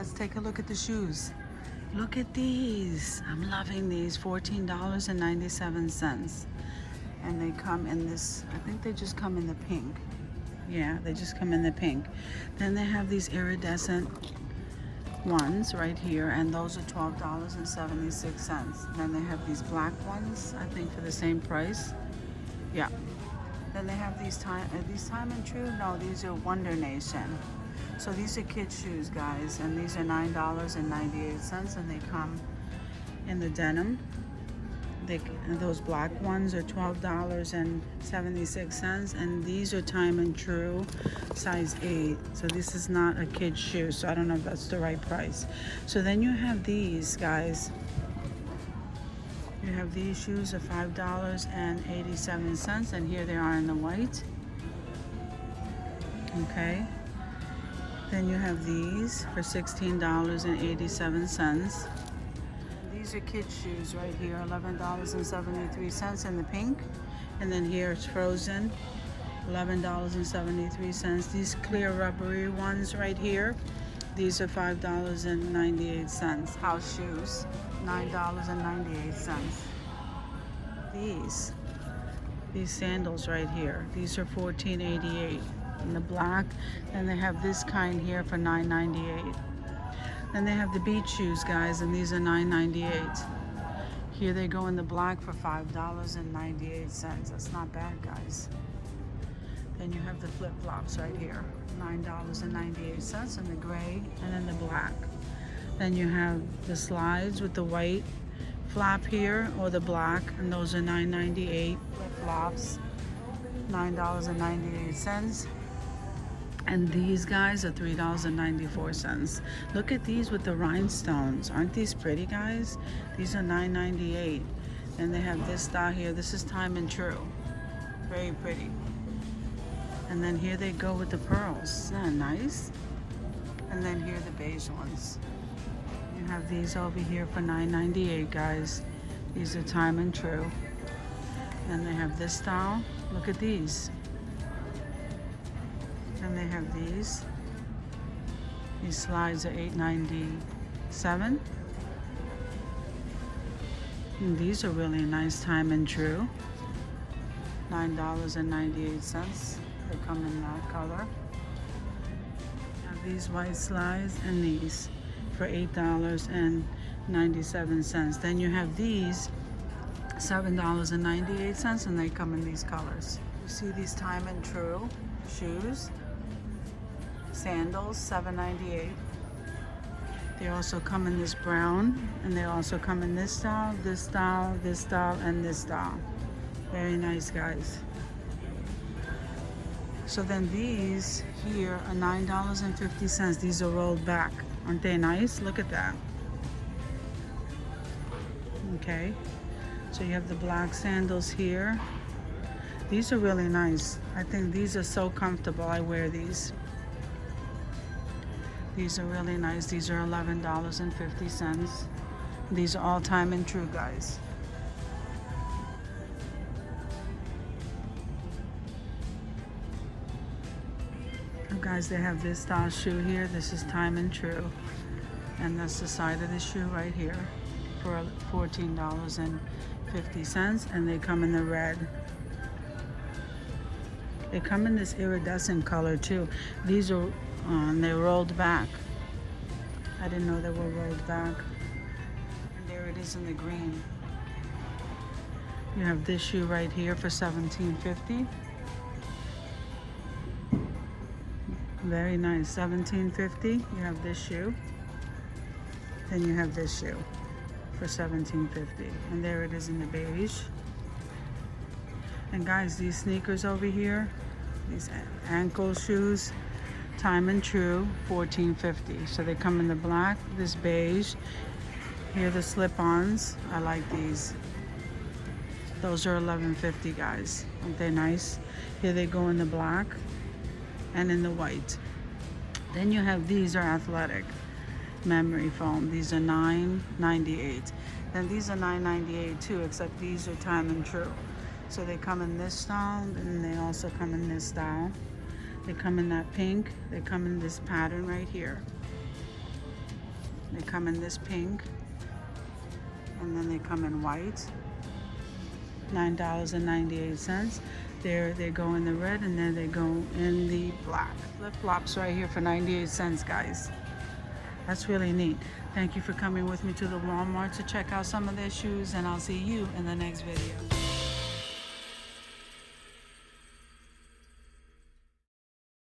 Let's take a look at the shoes. Look at these. I'm loving these. $14.97. And they come in this, I think they just come in the pink. Yeah, they just come in the pink. Then they have these iridescent ones right here, and those are $12.76. Then they have these black ones, I think for the same price. Yeah. Then they have these time and true? No, these are Wonder Nation. So these are kids shoes, guys, and these are $9.98, and they come in the denim. Those black ones are $12.76, and these are time and true, size 8. So this is not a kid's shoe, so I don't know if that's the right price. So then you have these, guys. You have these shoes at $5.87, and here they are in the white. Okay. Then you have these for $16.87. These are kids' shoes right here, $11.73 in the pink. And then here it's frozen, $11.73. These clear rubbery ones right here, these are $5.98. House shoes, $9.98. These sandals right here, these are $14.88 in the black. And they have this kind here for $9.98. Then they have the beach shoes, guys, and these are $9.98. Here they go in the black for $5.98. That's not bad, guys. Then you have the flip-flops right here, $9.98 in the gray and in the black. Then you have the slides with the white flap here or the black, and those are $9.98. Flip-flops, $9.98. And these guys are $3.94. Look at these with the rhinestones. Aren't these pretty, guys? These are $9.98. And they have this style here. This is time and true. Very pretty. And then here they go with the pearls. Isn't that nice? And then here are the beige ones. You have these over here for $9.98, guys. These are time and true. And they have this style. Look at these. And they have these. These slides are $8.97. And these are really nice, time and true. $9.98. They come in that color. Now these white slides and these for $8.97. Then you have these $7.98, and they come in these colors. You see these time and true shoes. Sandals, $7.98. They also come in this brown, and they also come in this style, this style, this style, and this style. Very nice, guys. So then these here are $9.50. These are rolled back. Aren't they nice? Look at that. Okay. So you have the black sandals here. These are really nice. I think these are so comfortable. I wear these. These are really nice. These are $11.50. These are all time and true, guys. Oh, guys, they have this style shoe here. This is time and true. And that's the side of the shoe right here for $14.50. And they come in the red. They come in this iridescent color too. These are they're rolled back. I didn't know they were rolled back. And there it is in the green. You have this shoe right here for $17.50. Very nice, $17.50. You have this shoe. Then you have this shoe for $17.50. And there it is in the beige. And guys, these sneakers over here, these ankle shoes, time and true, $14.50. So they come in the black, this beige. Here are the slip-ons. I like these. Those are $11.50, guys. Aren't they nice? Here they go in the black and in the white. Then you have these are athletic memory foam. These are $9.98. Then these are $9.98 too, except these are time and true. So they come in this style, and they also come in this style. They come in that pink. They come in this pattern right here. They come in this pink, and then they come in white. $9.98. There they go in the red, and then they go in the black. Flip-flops right here for 98 cents, guys. That's really neat. Thank you for coming with me to the Walmart to check out some of their shoes, and I'll see you in the next video.